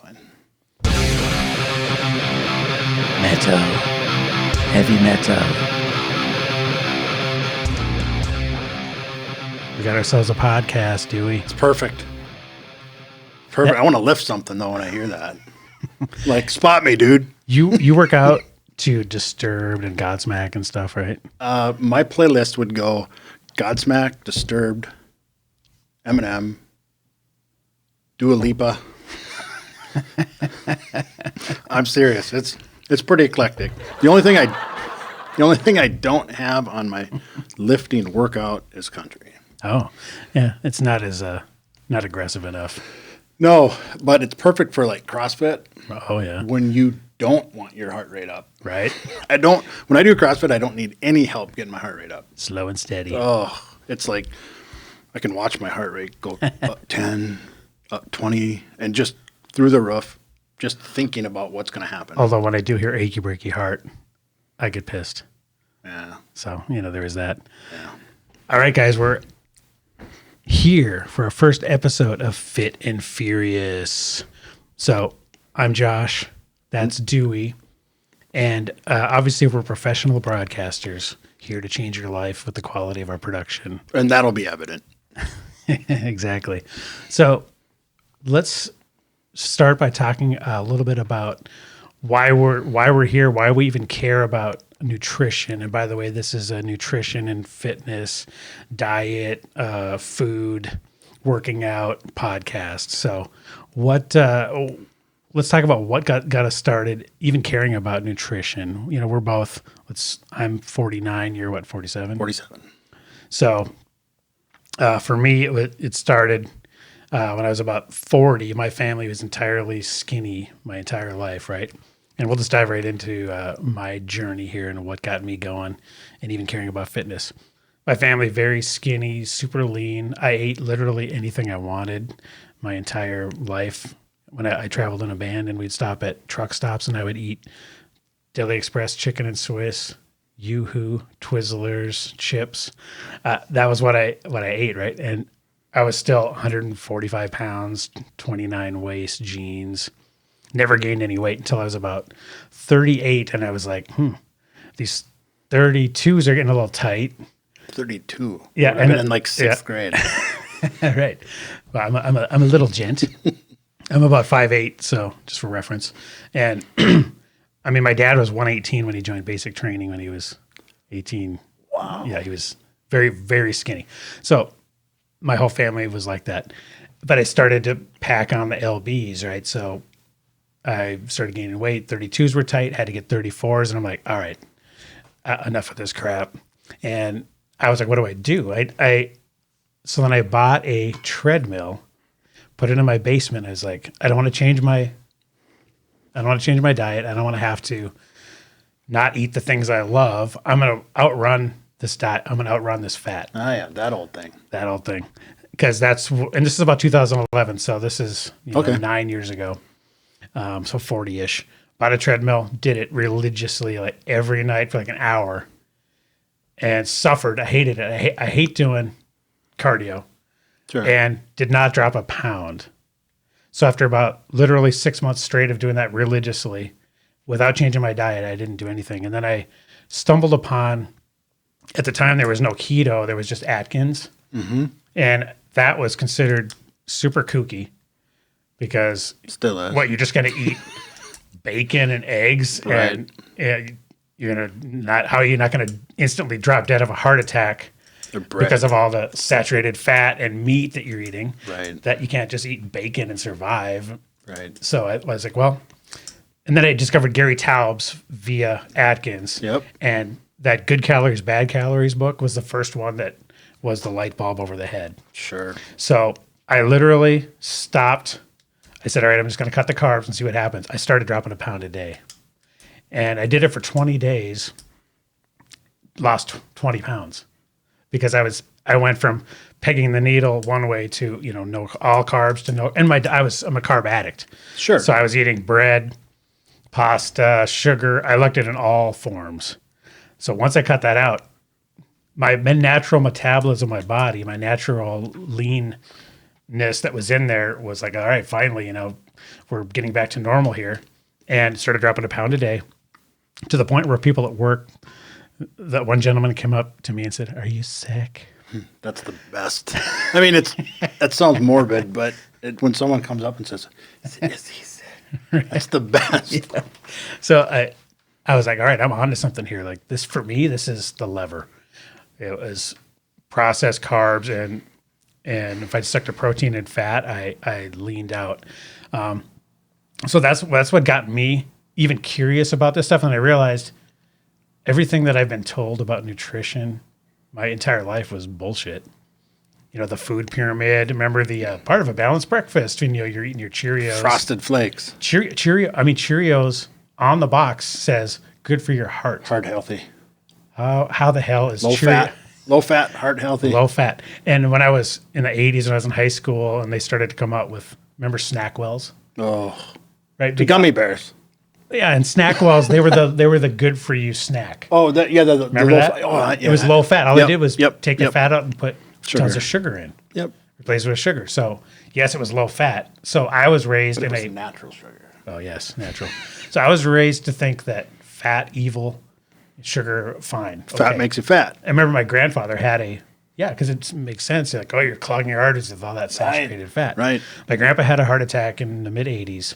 fine. Metal. Heavy metal. We got ourselves a podcast, Duey. It's perfect. Perfect. I want to lift something, though, when I hear that. Like, spot me, dude. You work out to Disturbed and Godsmack and stuff, right? My playlist would go Godsmack, Disturbed, Eminem, Dua Lipa. I'm serious. It's pretty eclectic. The only thing I don't have on my lifting workout is country. Oh, yeah. It's not as not aggressive enough. No, but it's perfect for like CrossFit. Oh yeah. When you don't want your heart rate up. Right. When I do CrossFit, I don't need any help getting my heart rate up. Slow and steady. Oh, it's like I can watch my heart rate go up 10, up 20, and just through the roof, just thinking about what's going to happen. Although when I do hear achy breaky heart, I get pissed. Yeah. So, there is that. Yeah. All right, guys, we're here for our first episode of Fit and Furious. So I'm Josh. That's Duey. And obviously we're professional broadcasters here to change your life with the quality of our production. And that'll be evident. Exactly. So let's start by talking a little bit about why we're here, why we even care about nutrition. And by the way, this is a nutrition and fitness, diet, food, working out podcast. So let's talk about what got us started even caring about nutrition. We're both, I'm 49, you're what, 47? 47. So for me, it started when I was about 40. My family was entirely skinny my entire life, right? And we'll just dive right into my journey here and what got me going and even caring about fitness. My family, very skinny, super lean. I ate literally anything I wanted my entire life. When I traveled in a band and we'd stop at truck stops and I would eat Deli Express chicken and Swiss, Yoo-Hoo, Twizzlers, chips. That was what I ate, right? And I was still 145 pounds, 29 waist, jeans. Never gained any weight until I was about 38, and I was like, these 32s are getting a little tight. 32. Yeah, I've been in like sixth grade. Right. Well, I'm a little gent. I'm about 5'8", so just for reference. And I mean, my dad was 118 when he joined basic training when he was 18. Wow. Yeah, he was very, very skinny. So my whole family was like that. But I started to pack on the LBs, right? So I started gaining weight. 32s were tight, had to get 34s. And I'm like, all right, enough of this crap. And I was like, what do I do? So then I bought a treadmill, put it in my basement. I was like, I don't want to change my diet. I don't want to have to not eat the things I love. I'm going to outrun this diet. I'm going to outrun this fat. Oh, yeah, that old thing. Because and this is about 2011. So this is 9 years ago. So 40-ish. Bought a treadmill, did it religiously like every night for like an hour and suffered. I hated it. I hate doing cardio. Sure. And did not drop a pound. So after about literally 6 months straight of doing that religiously, without changing my diet, I didn't do anything. And then I stumbled upon, at the time there was no keto, there was just Atkins. Mm-hmm. And that was considered super kooky because still is. What, you're just going to eat bacon and eggs? Right. And you're not going to instantly drop dead of a heart attack because of all the saturated fat and meat that you're eating, right? That you can't just eat bacon and survive. Right. So I was like, well, and then I discovered Gary Taubes via Atkins. Yep. And that Good Calories, Bad Calories book was the first one that was the light bulb over the head. Sure. So I literally stopped. I said, all right, I'm just going to cut the carbs and see what happens. I started dropping a pound a day. And I did it for 20 days, lost 20 pounds. Because I went from pegging the needle one way to, no all carbs to no, and I'm a carb addict. Sure. So I was eating bread, pasta, sugar. I liked it in all forms. So once I cut that out, my natural metabolism of my body, my natural lean that was in there was like, all right, finally, we're getting back to normal here, and started dropping a pound a day to the point where people at work, that one gentleman came up to me and said, "Are you sick?" That's the best. I mean, that sounds morbid, but when someone comes up and says, "Is he sick?" That's the best. Yeah. So I was like, all right, I'm onto something here. Like this, for me, this is the lever. It was processed carbs, and if I stuck to protein and fat, I leaned out. So that's what got me even curious about this stuff. And I realized everything that I've been told about nutrition my entire life was bullshit. The food pyramid. Remember the part of a balanced breakfast when you're eating your Cheerios, Frosted Flakes, Cheerios on the box says good for your heart. heart healthy, How the hell is low fat, heart healthy, low fat? And when I was in the 80s, when I was in high school, and they started to come out with, remember Snackwells? Oh, Right, the gummy bears. Yeah, and Snackwells, they were the good for you snack. Oh, the Remember low that? fat. Oh, yeah. It was low fat. All they did was take the fat out and put tons of sugar in. Yep. Replace it with sugar. So yes, it was low fat. So I was raised But in it was a natural sugar. Oh yes, natural. So I was raised to think that fat evil, sugar fine. Fat makes you fat. I remember my grandfather had because it makes sense. Like, oh, you're clogging your arteries with all that saturated fat. Right. My grandpa had a heart attack in the mid 80s.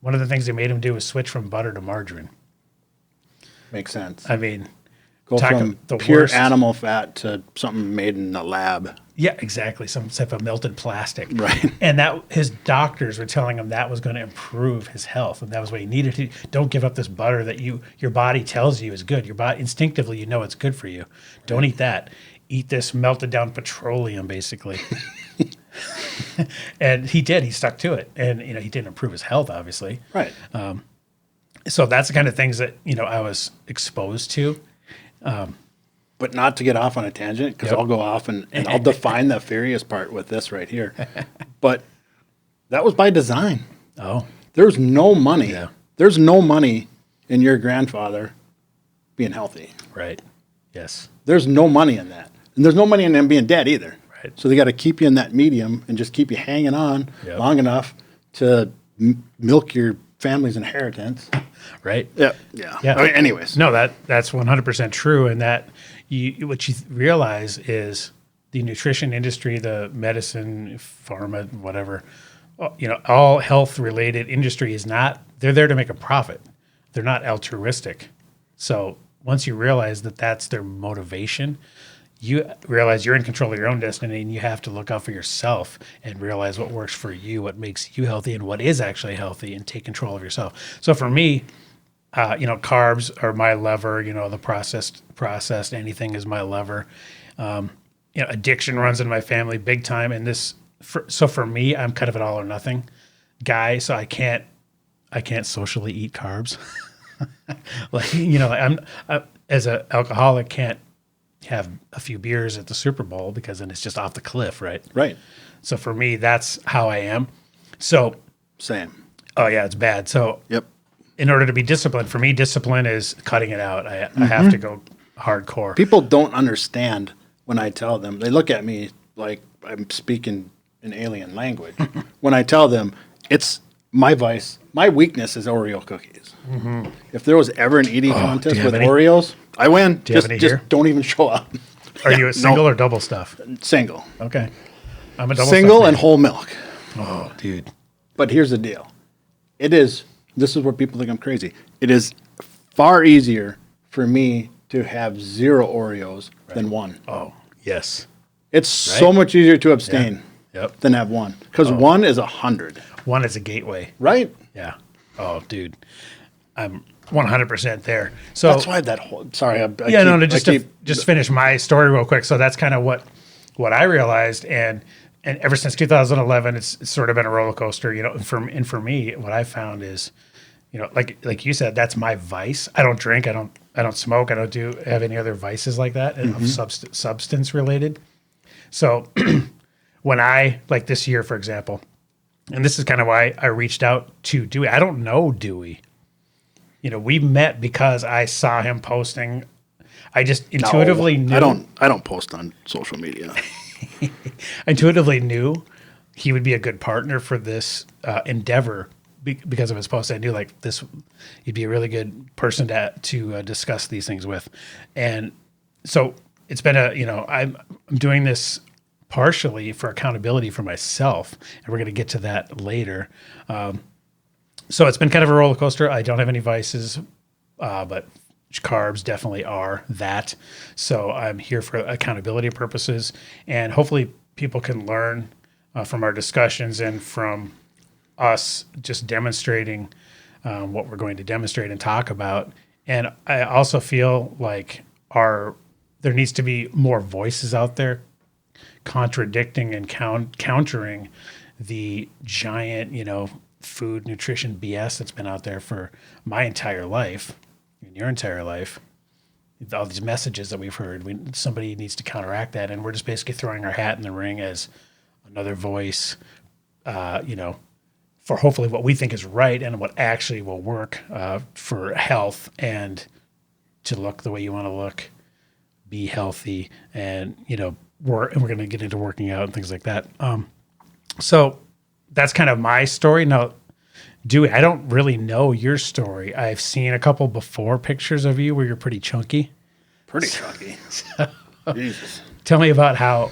One of the things they made him do was switch from butter to margarine. Makes sense. I mean, Go talk from the pure worst. animal fat to something made in a lab. Yeah, exactly. Some type of melted plastic. Right. And that his doctors were telling him that was going to improve his health, and that was what he needed to. Don't give up this butter that your body tells you is good. Your body instinctively, it's good for you. Don't eat that. Eat this melted down petroleum, basically. And he did. He stuck to it, and he didn't improve his health, obviously. Right. So that's the kind of things that I was exposed to. But not to get off on a tangent, because I'll go off and I'll define the furious part with this right here. But that was by design. Oh, There's no money. Yeah. There's no money in your grandfather being healthy. right. Yes. There's no money in that. And there's no money in them being dead either. Right. So they got to keep you in that medium and just keep you hanging on Yep. long enough to milk your family's inheritance. Right. Yeah. Yeah. Yeah. I mean, anyways. No, that's 100% true. And that what you realize is the nutrition industry, the medicine, pharma, whatever, all health related industry they're there to make a profit. They're not altruistic. So once you realize that that's their motivation, you realize you're in control of your own destiny, and you have to look out for yourself and realize what works for you, what makes you healthy, and what is actually healthy, and take control of yourself. So for me, carbs are my lever. The processed anything is my lever. Addiction runs in my family big time, and so for me, I'm kind of an all or nothing guy. So I can't socially eat carbs. I'm as an alcoholic can't have a few beers at the Super Bowl because then it's just off the cliff, right? Right. So for me, that's how I am. So, Same. oh yeah, it's bad. So Yep. in order to be disciplined, for me, discipline is cutting it out. I have to go hardcore. People don't understand when I tell them. They look at me like I'm speaking an alien language. When I tell them it's my vice, my weakness is Oreo cookies. Mm-hmm. If there was ever an eating contest with Oreos, I win. Do you have any here? Just don't even show up. Are you a single or double stuff? Single. Okay. I'm a double Single stuff and man. whole milk. Oh, dude. But here's the deal. This is where people think I'm crazy. It is far easier for me to have 0 Oreos than 1. Oh, yes. It's so much easier to abstain Yep. than have 1. Because 1 is 100. One is a gateway. Right? Yeah. Oh, dude. I'm 100% there. So That's why that whole, sorry. Just finish my story real quick. So that's kind of what I realized. And ever since 2011, it's sort of been a roller coaster, and for me, what I found is, like you said, that's my vice. I don't drink. I don't smoke. I don't have any other vices like that of substance related. So when like this year, for example, and this is kind of why I reached out to Duey. I don't know Duey. We met because I saw him posting. I just intuitively knew. I don't post on social media. I intuitively knew he would be a good partner for this endeavor because of his post. I knew like this, he'd be a really good person to discuss these things with. And so it's been I'm doing this partially for accountability for myself, and we're going to get to that later. So it's been kind of a roller coaster. I don't have any vices, but carbs definitely are that. So I'm here for accountability purposes, and hopefully people can learn from our discussions and from us just demonstrating what we're going to demonstrate and talk about. And I also feel like there needs to be more voices out there contradicting and countering the giant, food nutrition BS that's been out there for my entire life and your entire life. All these messages that we've heard, somebody needs to counteract that, and we're just basically throwing our hat in the ring as another voice, for hopefully what we think is right and what actually will work for health and to look the way you want to look, be healthy, and we're going to get into working out and things like that. So that's kind of my story. Now, Dewey, I don't really know your story. I've seen a couple before pictures of you where you're pretty chunky. Pretty chunky. Jesus. Tell me about how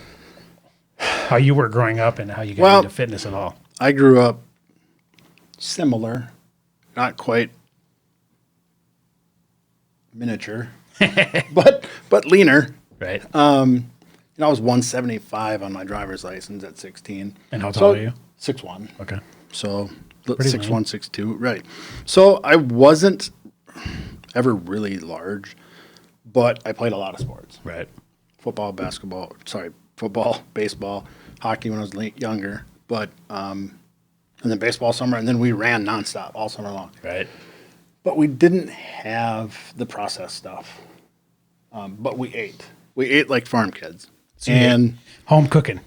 you were growing up and how you got into fitness at all. I grew up similar, not quite miniature, but leaner. Right. I was 175 on my driver's license at 16. And how tall are you? 6'1". Okay. So Pretty 6'1", lean. 6'2", right. So I wasn't ever really large, but I played a lot of sports. Right. Football, baseball, hockey when I was younger, but and then baseball summer, and then we ran nonstop all summer long. Right. But we didn't have the processed stuff. But we ate. We ate like farm kids. So and home cooking,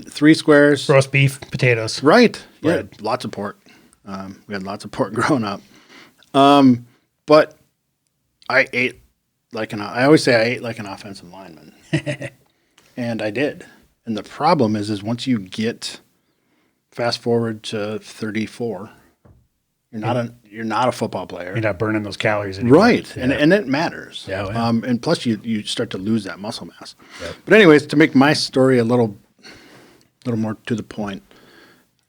3 squares. roast beef, potatoes. Right. Yeah. Bread. Lots of pork. We had lots of pork growing up. But I ate I always say I ate like an offensive lineman. And I did. And the problem is once you get fast forward to 34, you're not a football player. You're not burning those calories anymore. Right. Yeah. And it matters. Yeah, yeah. And plus you start to lose that muscle mass. Yep. But anyways, to make my story a little more to the point,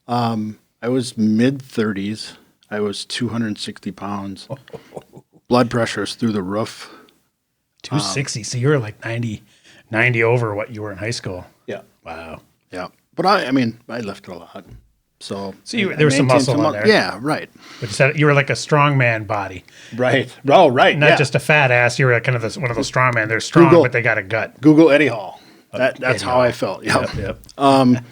I was mid-30s. I was 260 pounds. Blood pressure was through the roof. 260. So you were like 90 over what you were in high school. Yeah. Wow. Yeah. But I lifted a lot. So there was some muscle in there. Yeah, right. But you said you were like a strongman body. Right. Oh, right. Not just a fat ass. You were kind of one of those strongmen. They're strong, but they got a gut. Google Eddie Hall. That's Eddie how Hall. I felt. Yep. Yep.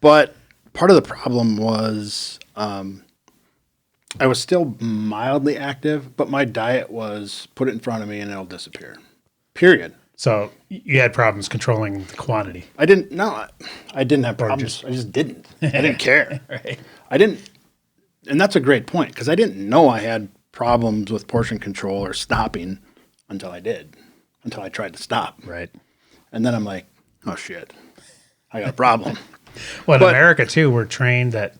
But part of the problem was I was still mildly active, but my diet was put it in front of me and it'll disappear. Period. So you had problems controlling the quantity. I didn't have problems. I just didn't. I didn't care. Right. I didn't. And that's a great point because I didn't know I had problems with portion control or stopping until I tried to stop. Right. And then I'm like, oh shit, I got a problem. Well, in America too, we're trained that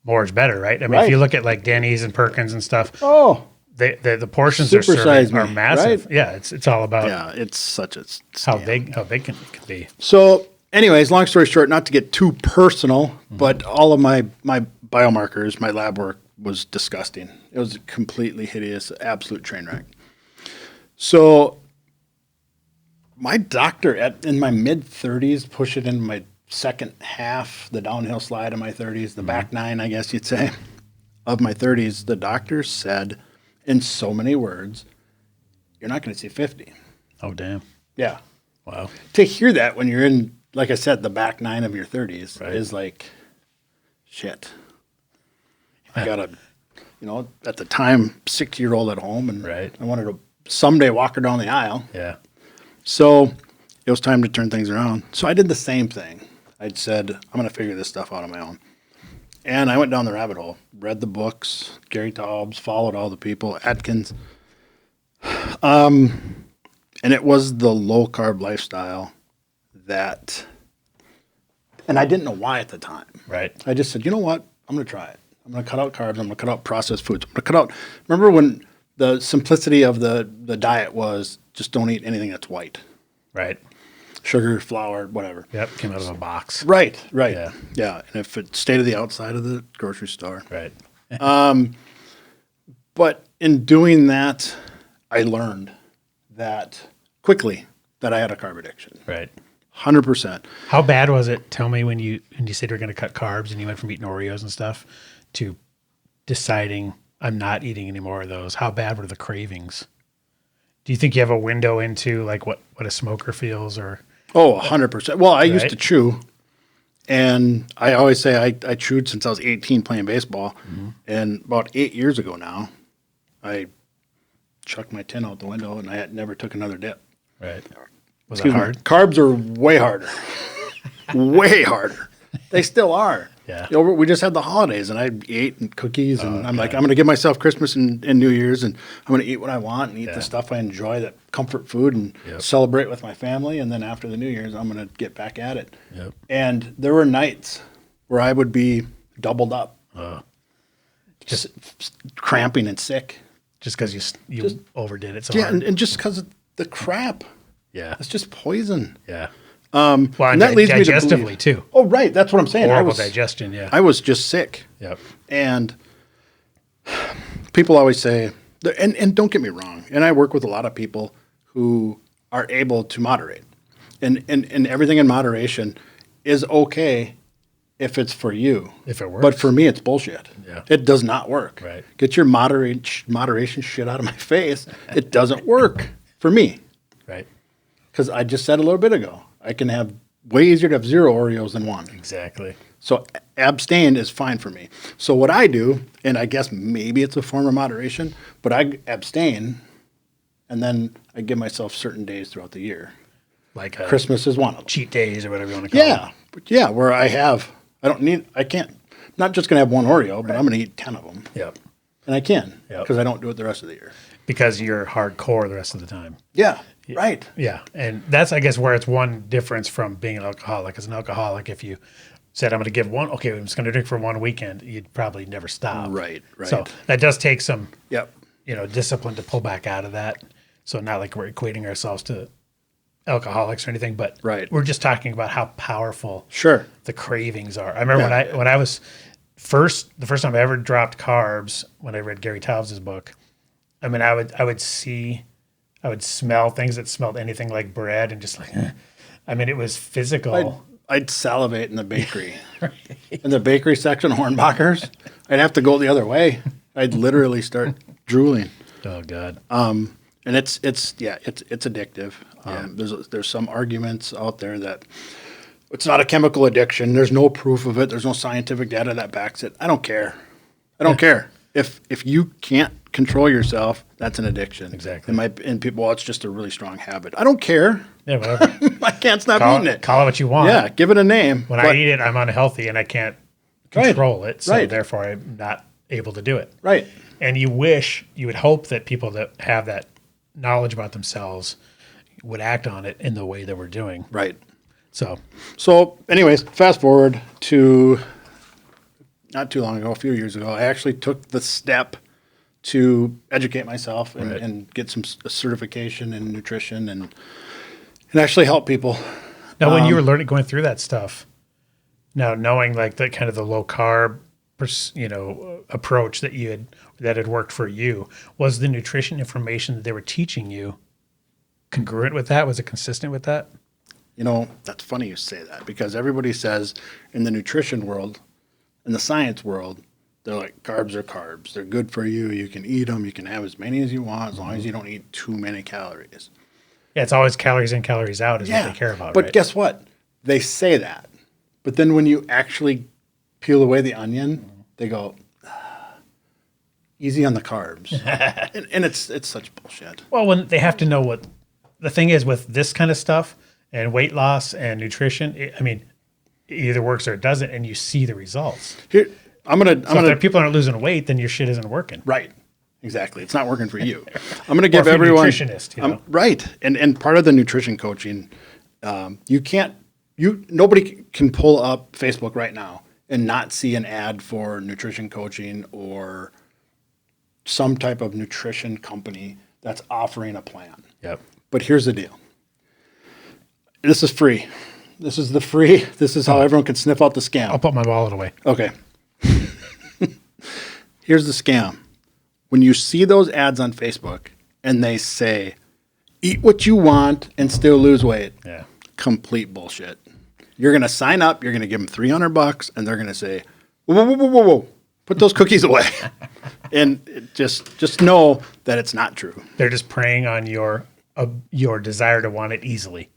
more is better, right? I mean, if you look at like Denny's and Perkins and stuff, the portions they're serving are massive. Right? Yeah, it's all about it's such a scam. how big can it be. So, anyways, long story short, not to get too personal, but all of my biomarkers, my lab work was disgusting. It was completely hideous, absolute train wreck. So, my doctor in my mid 30s, push it in my second half, the downhill slide of my 30s, the back nine, I guess you'd say, of my 30s, the doctor said in so many words, you're not going to see 50. Oh, damn. Yeah. Wow. To hear that when you're in, like I said, the back nine of your 30s is like, shit. I got a, at the time, 6-year-old at home, and I wanted to someday walk her down the aisle. Yeah. So it was time to turn things around. So I did the same thing. I'd said, I'm going to figure this stuff out on my own. And I went down the rabbit hole, read the books, Gary Taubes, followed all the people, Atkins. And it was the low-carb lifestyle that, and I didn't know why at the time. Right. I just said, you know what? I'm going to try it. I'm going to cut out carbs. I'm going to cut out processed foods. I'm going to cut out. Remember when the simplicity of the diet was just don't eat anything that's white. Right. Sugar, flour, whatever. Yep. Came out of a box. Right. Yeah. Yeah. And if it stayed to the outside of the grocery store. Right. But in doing that, I learned that quickly that I had a carb addiction. Right. 100%. How bad was it? Tell me when you said you were going to cut carbs and you went from eating Oreos and stuff to deciding I'm not eating any more of those. How bad were the cravings? Do you think you have a window into like what a smoker feels or? Oh, 100%. Well, I used Right. to chew, and I always say I chewed since I was 18 playing baseball. And about 8 years ago now, I chucked my tin out the window and I had never took another dip. Right. Was that Excuse me. hard? Carbs are way harder. Way harder. They still are. Yeah. You know, we just had the holidays and I ate and cookies and I'm like, I'm going to give myself Christmas and New Year's and I'm going to eat what I want and eat the stuff I enjoy, that comfort food, and celebrate with my family. And then after the New Year's, I'm going to get back at it. Yep. And there were nights where I would be doubled up, just cramping and sick. Just because you overdid it so Yeah. hard. And just because of the crap. Yeah. It's just poison. Yeah. Well, and that leads me to digestively believe, too. Oh, right. That's what I'm saying. Horrible digestion. Yeah. I was just sick. Yep. And people always say, and don't get me wrong, and I work with a lot of people who are able to moderate. And everything in moderation is okay if it's for you. If it works. But for me, it's bullshit. Yeah. It does not work. Right. Get your moderation shit out of my face. It doesn't work for me. Right. Because I just said a little bit ago, I can have way easier to have 0 Oreos than 1. Exactly. So abstain is fine for me. So what I do, and I guess maybe it's a form of moderation, but I abstain, and then I give myself certain days throughout the year. Like Christmas is one of them. cheat days or whatever you want to call them. Yeah, where I can't, I'm not just going to have 1 Oreo, but I'm going to eat 10 of them. Yep. And I can, Yep. because I don't do it the rest of the year. Because you're hardcore the rest of the time. Yeah, right. Yeah. And that's, I guess, where it's one difference from being an alcoholic. As an alcoholic, if you said, I'm going to give one, okay, I'm just going to drink for 1 weekend, you'd probably never stop. Right. So that does take some, Yep. discipline to pull back out of that. So not like we're equating ourselves to alcoholics or anything, but Right. we're just talking about how powerful Sure. the cravings are. I remember when I was the first time I ever dropped carbs, when I read Gary Taubes' book, I mean, I would smell things that smelled anything like bread and just like, I mean, it was physical. I'd salivate in the bakery. In the bakery section, Hornbachers, I'd have to go the other way. I'd literally start drooling. Oh God. And it's addictive. There's some arguments out there that it's not a chemical addiction. There's no proof of it. There's no scientific data that backs it. I don't care. I don't care. If you can't control yourself, that's an addiction. Exactly. And people, well, it's just a really strong habit. I don't care. Yeah, whatever. I can't stop Call eating it. it what you want. Yeah, give it a name. When I eat it, I'm unhealthy and I can't control it. So Right. therefore I'm not able to do it. Right. And you would hope that people that have that knowledge about themselves would act on it in the way that we're doing. Right. So anyways, fast forward to not too long ago, a few years ago, I actually took the step to educate myself and get some certification in nutrition and actually help people. now when you were going through that stuff, now knowing like the kind of the low carb, approach that had worked for you, was the nutrition information that they were teaching you congruent with that? Was it consistent with that? That's funny you say that, because everybody says in the nutrition world, in the science world, they're like, carbs are carbs. They're good for you. You can eat them. You can have as many as you want, as long as you don't eat too many calories. Yeah, it's always calories in, calories out is what they care about, but right? guess what? They say that. But then when you actually peel away the onion, they go, easy on the carbs. and it's such bullshit. Well, when they have to know what the thing is with this kind of stuff and weight loss and nutrition, it either works or it doesn't, and you see the results. Here, If people aren't losing weight, then your shit isn't working. Right. Exactly. It's not working for you. I'm going to Or give if you're a everyone nutritionist, right. And part of the nutrition coaching Nobody can pull up Facebook right now and not see an ad for nutrition coaching or some type of nutrition company that's offering a plan. Yep. But here's the deal. This is free. This is how everyone can sniff out the scam. I'll put my wallet away. Okay. Here's the scam. When you see those ads on Facebook and they say, eat what you want and still lose weight. Yeah. Complete bullshit. You're going to sign up. You're going to give them $300 and they're going to say, whoa. Put those cookies away. And just know that it's not true. They're just preying on your desire to want it easily.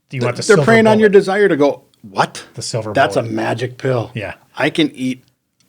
Do you want the They're silver preying on bullet? your desire to go, what? The silver That's bullet. a magic pill. Yeah. I can eat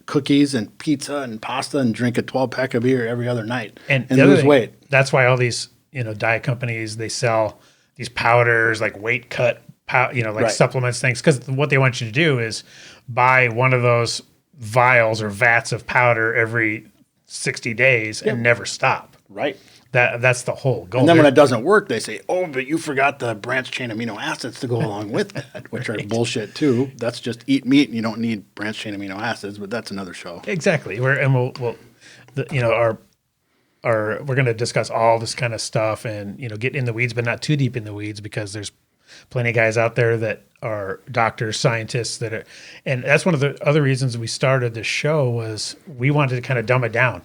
cookies and pizza and pasta and drink a 12-pack of beer every other night and the other lose thing, weight. That's why all these, diet companies, they sell these powders, like weight cut, Right. supplements things. Because what they want you to do is buy one of those vials or vats of powder every 60 days and never stop. Right. That's the whole goal. And then when it doesn't work, they say, oh, but you forgot the branched chain amino acids to go along with that, which are bullshit too. That's just eat meat and you don't need branched chain amino acids, but that's another show. Exactly. We're going to discuss all this kind of stuff and, get in the weeds, but not too deep in the weeds because there's plenty of guys out there that are doctors, scientists and that's one of the other reasons we started this show was we wanted to kind of dumb it down.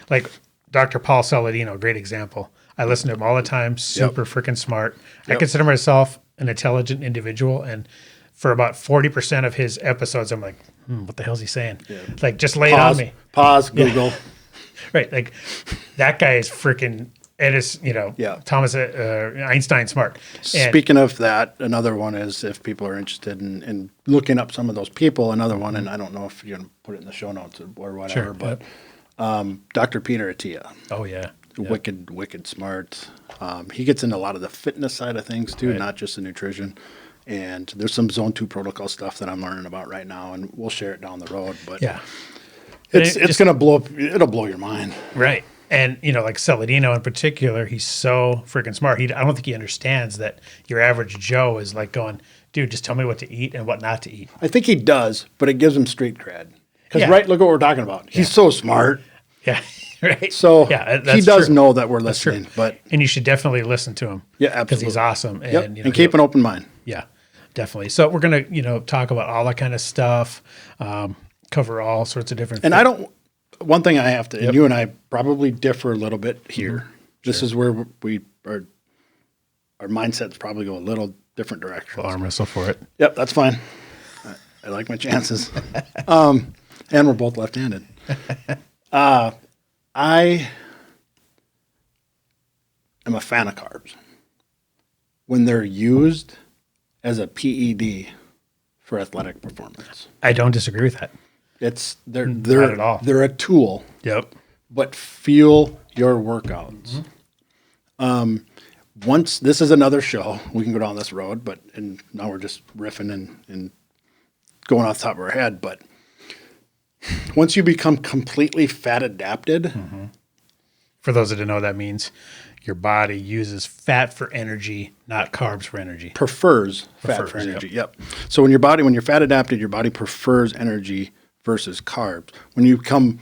Like Dr. Paul Saladino, great example. I listen to him all the time, super freaking smart. I consider myself an intelligent individual. And for about 40% of his episodes, I'm like, what the hell's he saying? Yeah. Like, just lay it on me. Pause, Google. Right. Like, that guy is freaking Thomas Einstein smart. Speaking of that, another one is if people are interested in looking up some of those people, another one, and I don't know if you're going to put it in the show notes or whatever, Sure, but Dr. Peter Attia. Oh, yeah. Wicked smart. He gets into a lot of the fitness side of things too, not just the nutrition. And there's some Zone 2 protocol stuff that I'm learning about right now, and we'll share it down the road. But it's going to blow up. It'll blow your mind. Right. And, like Saladino in particular, he's so freaking smart. I don't think he understands that your average Joe is like going, dude, just tell me what to eat and what not to eat. I think he does, but it gives him street cred. Because, look what we're talking about. He's so smart. Yeah. Right. So he does know that we're listening. And you should definitely listen to him. Yeah, absolutely. Because he's awesome. And, and keep an open mind. Yeah, definitely. So we're going to, talk about all that kind of stuff, cover all sorts of different things. And one thing I have to, and you and I probably differ a little bit here. Mm-hmm. This is where our mindsets probably go a little different directions. We'll arm wrestle for it. Yep, that's fine. I like my chances. And we're both left-handed. I am a fan of carbs when they're used as a PED for athletic performance. I don't disagree with that. They're not at all. They're a tool. Yep. But fuel your workouts. Mm-hmm. Once this is another show, we can go down this road, and now we're just riffing and going off the top of our head. But once you become completely fat adapted, for those that don't know what that means, your body uses fat for energy, not carbs for energy. Prefers fat for energy. Yep. So when you're fat adapted, your body prefers energy versus carbs. When you become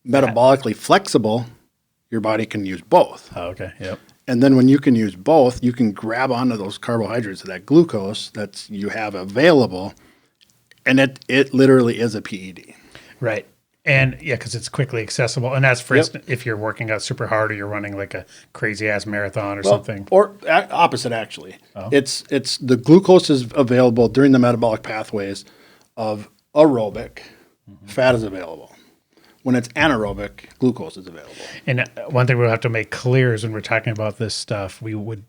metabolically flexible, your body can use both. Oh, okay. Yep. And then when you can use both, you can grab onto those carbohydrates, that glucose that you have available, and it literally is a PED. Right. And because it's quickly accessible. And that's for instance, if you're working out super hard or you're running like a crazy ass marathon or something. Or opposite, actually. Oh. It's the glucose is available during the metabolic pathways of aerobic. Fat is available. When it's anaerobic, glucose is available. And one thing we'll have to make clear is when we're talking about this stuff, we would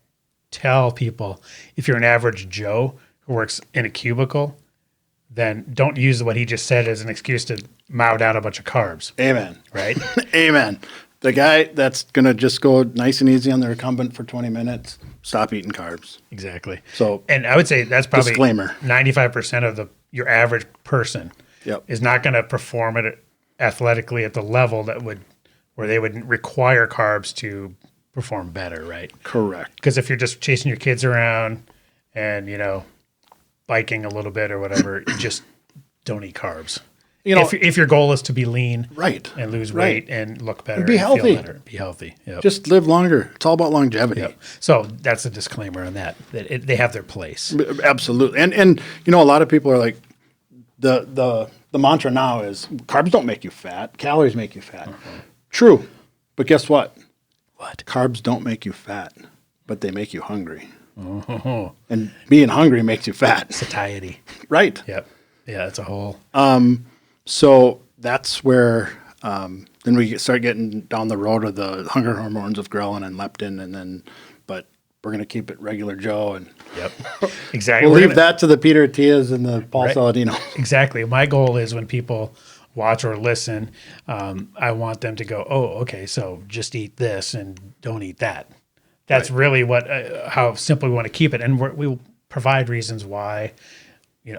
tell people if you're an average Joe who works in a cubicle, then don't use what he just said as an excuse to mow down a bunch of carbs. Amen. Right? Amen. The guy that's going to just go nice and easy on the recumbent for 20 minutes, stop eating carbs. Exactly. So, and I would say that's probably disclaimer. 95% of your average person is not going to perform it athletically at the level where they would require carbs to perform better, right? Correct. Because if you're just chasing your kids around, and, biking a little bit or whatever, just don't eat carbs. If your goal is to be lean, Right, and lose right. weight and look better, Be and healthy. feel better, be healthy. Yep. Just live longer. It's all about longevity. Yep. So that's a disclaimer on that. They have their place. Absolutely. And a lot of people are like, the mantra now is carbs don't make you fat, calories make you fat. True. But guess what? What? Carbs don't make you fat, but they make you hungry. Oh, And being hungry makes you fat. satiety. Right. Yep. Yeah, it's a whole. So that's where then we start getting down the road of the hunger hormones of ghrelin and leptin, but we're going to keep it regular Joe, and Yep. Exactly. we'll leave that to the Peter Attias and the Paul Saladino. Exactly. My goal is when people watch or listen, I want them to go, oh, okay, so just eat this and don't eat that. That's really how simple we want to keep it. And we'll provide reasons why,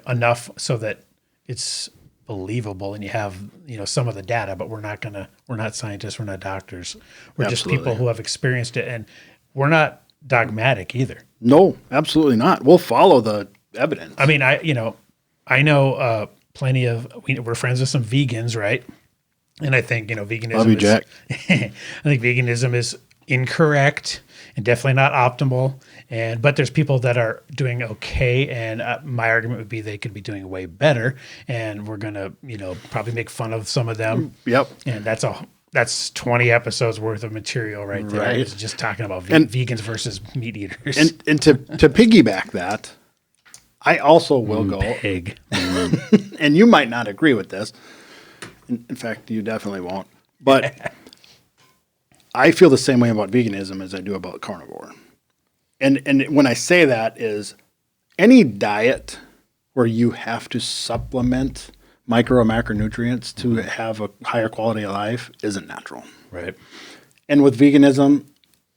enough so that it's believable and you have, some of the data, but we're not scientists, we're not doctors. We're just people who have experienced it, and we're not dogmatic either. No, absolutely not. We'll follow the evidence. I mean, I know plenty of, we're friends with some vegans, right? And I think, veganism Love you, Jack. I think veganism is incorrect and definitely not optimal. But there's people that are doing okay. And my argument would be they could be doing way better. And we're going to, probably make fun of some of them. Yep. And that's 20 episodes worth of material right there. Right. It's just talking about vegans versus meat eaters. And to piggyback that, I also will go. Pig. And you might not agree with this. In fact, you definitely won't. But I feel the same way about veganism as I do about carnivore. And when I say that is any diet where you have to supplement micro or macronutrients to have a higher quality of life isn't natural. Right. And with veganism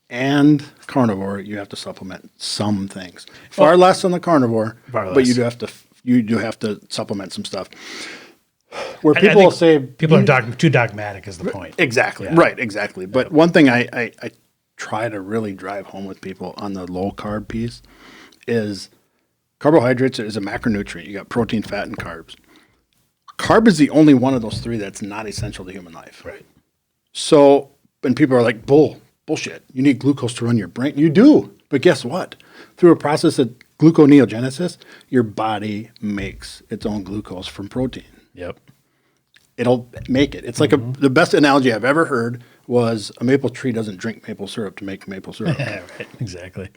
and carnivore, you have to supplement some things. Far less on the carnivore, but you do have to supplement some stuff. Where people will say people are too dogmatic is the point. Exactly. Yeah. Right, exactly. But one thing I try to really drive home with people on the low carb piece is carbohydrates is a macronutrient. You got protein, fat, and carbs. Carb is the only one of those three that's not essential to human life. Right. So, and people are like, bullshit. You need glucose to run your brain. You do. But guess what? Through a process of gluconeogenesis, your body makes its own glucose from protein. Yep. It'll make it. It's like the best analogy I've ever heard was a maple tree doesn't drink maple syrup to make maple syrup. Right. Exactly.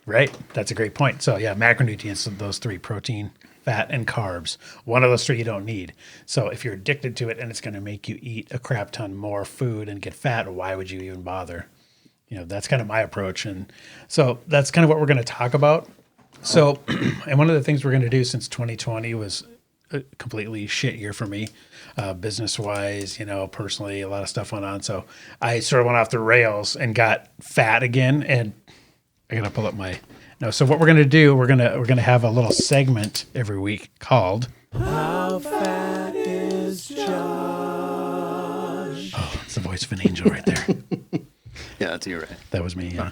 Right. That's a great point. So yeah, macronutrients, those three: protein, fat, and carbs. One of those three you don't need. So if you're addicted to it and it's going to make you eat a crap ton more food and get fat, why would you even bother? That's kind of my approach. And so that's kind of what we're going to talk about. So, and one of the things we're going to do, since 2020 was a completely shit year for me, business-wise, personally, a lot of stuff went on. So I sort of went off the rails and got fat again. And I got to pull up so what we're going to do, we're going to have a little segment every week called How Fat Is Josh? Oh, it's the voice of an angel right there. Yeah, that's you, right? That was me, yeah.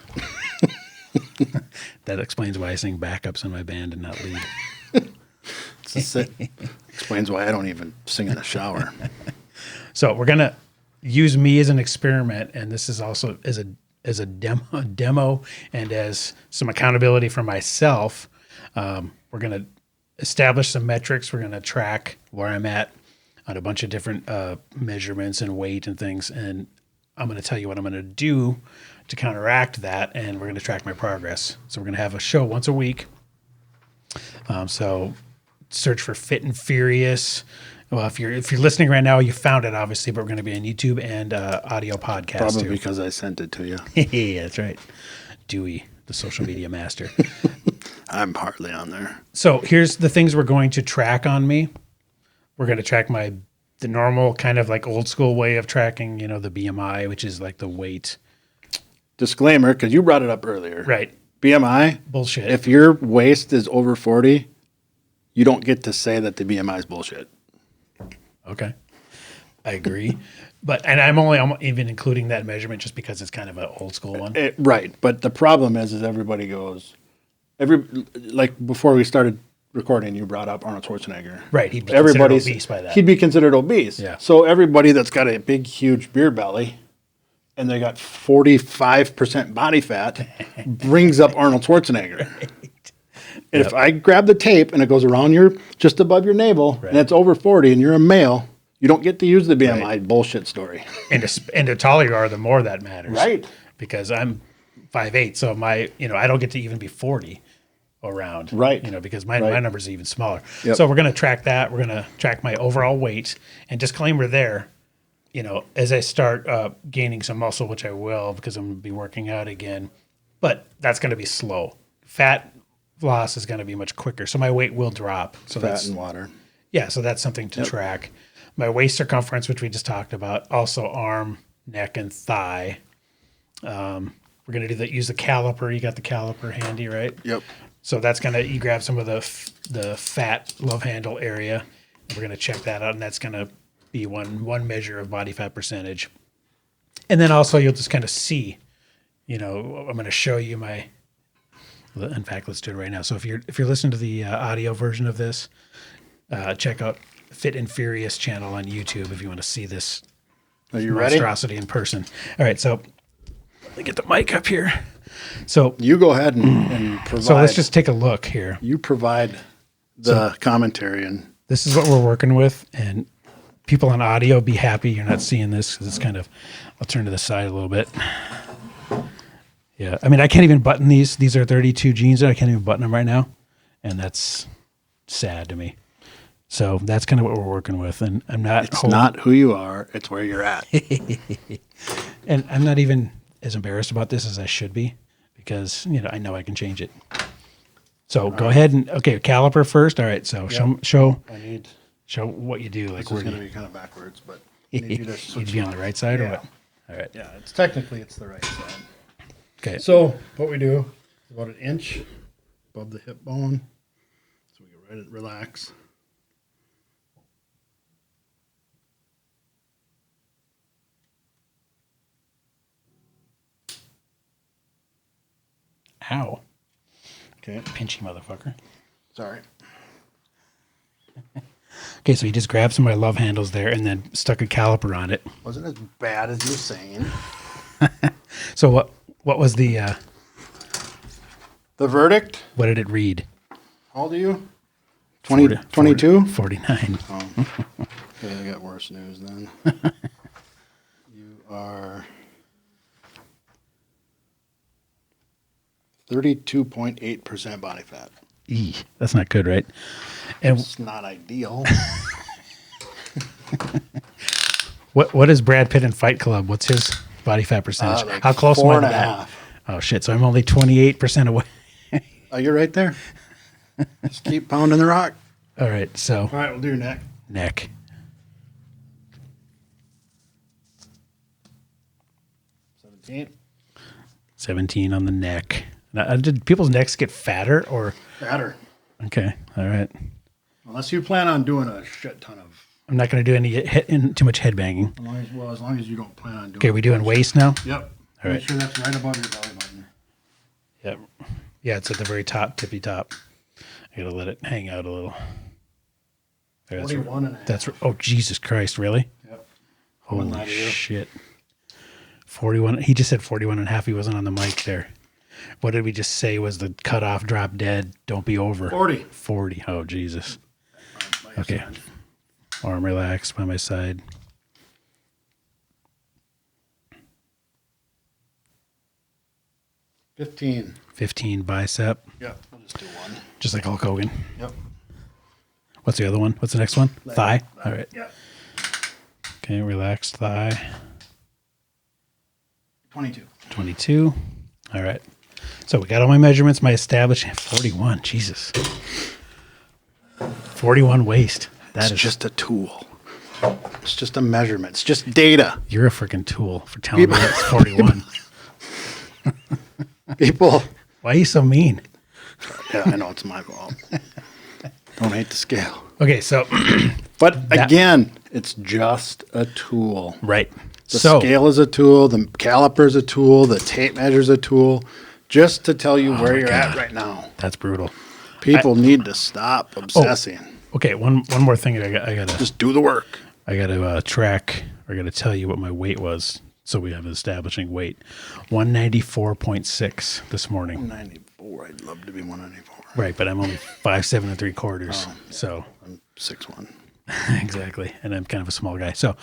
That explains why I sing backups in my band and not lead. Explains why I don't even sing in the shower. So we're gonna use me as an experiment, and this is also as a demo, and as some accountability for myself. We're gonna establish some metrics. We're gonna track where I'm at on a bunch of different measurements and weight and things, and I'm gonna tell you what I'm gonna do to counteract that, and we're gonna track my progress. So we're gonna have a show once a week. So search for Fit and Furious. Well, if you're listening right now, you found it obviously, but we're going to be on YouTube and audio podcast. Probably too. because I sent it to you. Yeah, that's right. Dewey, the social media master. I'm hardly on there. So here's the things we're going to track on me. We're going to track the normal kind of like old school way of tracking, the BMI, which is like the weight. Disclaimer, because you brought it up earlier. Right. BMI. Bullshit. If your waist is over 40, you don't get to say that the BMI is bullshit. Okay. I agree. And I'm even including that measurement just because it's kind of an old school one. Right. But the problem is everybody goes, like before we started recording, you brought up Arnold Schwarzenegger. Right. He'd be considered obese by that. He'd be considered obese. Yeah. So everybody that's got a big, huge beer belly and they got 45% body fat brings up Arnold Schwarzenegger. Right. And if I grab the tape and it goes around just above your navel and it's over 40 and you're a male, you don't get to use the BMI bullshit story. And the taller you are, the more that matters. Right. Because I'm 5'8", so I don't get to even be 40 around. Right. Because my number's even smaller. Yep. So we're going to track that. We're going to track my overall weight. And disclaimer there, as I start gaining some muscle, which I will because I'm going to be working out again, but that's going to be slow. Fat loss is going to be much quicker. So my weight will drop. So fat and water. Yeah, so that's something to track. My waist circumference, which we just talked about, also arm, neck, and thigh. We're going to use the caliper. You got the caliper handy, right? Yep. So that's you grab some of the fat love handle area. And we're going to check that out, and that's going to be one measure of body fat percentage. And then also you'll just kind of see, I'm going to show you in fact, let's do it right now. So if you're listening to the audio version of this, check out Fit and Furious channel on YouTube if you want to see this monstrosity in person. All right, so let me get the mic up here. So you go ahead and provide. So let's just take a look here. You provide the commentary, and this is what we're working with. And people on audio, be happy you're not seeing this because it's kind of. I'll turn to the side a little bit. Yeah, I mean I can't even button these. These are 32 jeans, and I can't even button them right now, and that's sad to me. So that's kind of what we're working with, and I'm not. It's not who you are; it's where you're at. And I'm not even as embarrassed about this as I should be, because I know I can change it. So go ahead and caliper first. All right, so show what you do. Like this is going to be kind of backwards, but I need you to you'd be on the right side or what? All right. Yeah, it's technically the right side. Okay. So what we do is about an inch above the hip bone, so we can relax. Ow. Okay. Pinchy motherfucker. Sorry. Okay, so you just grabbed some of my love handles there and then stuck a caliper on it. Wasn't as bad as you're saying. So what was the verdict? What did it read? How old are you? 22? 49. Oh. Okay, I got worse news then. You are 32.8% body fat. That's not good, right? And it's not ideal. What is Brad Pitt in Fight Club? What's his body fat percentage? Like How close am I to that? 4.5. Oh shit! So I'm only 28% away. Oh, you're right there. Just keep pounding the rock. All right, so. All right, we'll do neck. Neck. 17 on the neck. Now, did people's necks get fatter or? Fatter. Okay, all right. Unless you plan on doing a shit ton of. I'm not going to do too much head banging. As long as you don't plan on doing. Okay, we doing waist now? Yep. All right. Make sure that's right above your belly button. Yep. Yeah, it's at the very top, tippy top. I got to let it hang out a little. There, 41 and a half. Oh, Jesus Christ, really? Yep. Holy shit. 41. He just said 41 and a half. He wasn't on the mic there. What did we just say was the cutoff, drop dead, don't be over? 40. 40. Oh, Jesus. Okay. Arm relaxed by my side. 15. 15 bicep. Yep. We'll just do one. Just like Hulk Hogan. Yep. What's the other one? What's the next one? Thigh. All right. Yep. Okay, relaxed thigh. 22. 22. All right. So we got all my measurements, my established 41. Jesus. 41 waist. That's just a tool. It's just a measurement. It's just data. You're a freaking tool for telling me that's 41. People. Why are you so mean? Yeah, I know it's my fault. Don't hate the scale. Okay, so. But again, it's just a tool. Right. The scale is a tool. The caliper is a tool. The tape measure is a tool. just to tell you where my you're God. at right now. That's brutal. People need to stop obsessing. Okay, one more thing I gotta Just do the work. I gotta track. I gotta tell you what my weight was, so we have an establishing weight. 194.6 this morning. 94. I'd love to be 194. Right, but I'm only 5'7" and 3/4. So I'm 6'1". exactly, and I'm kind of a small guy. So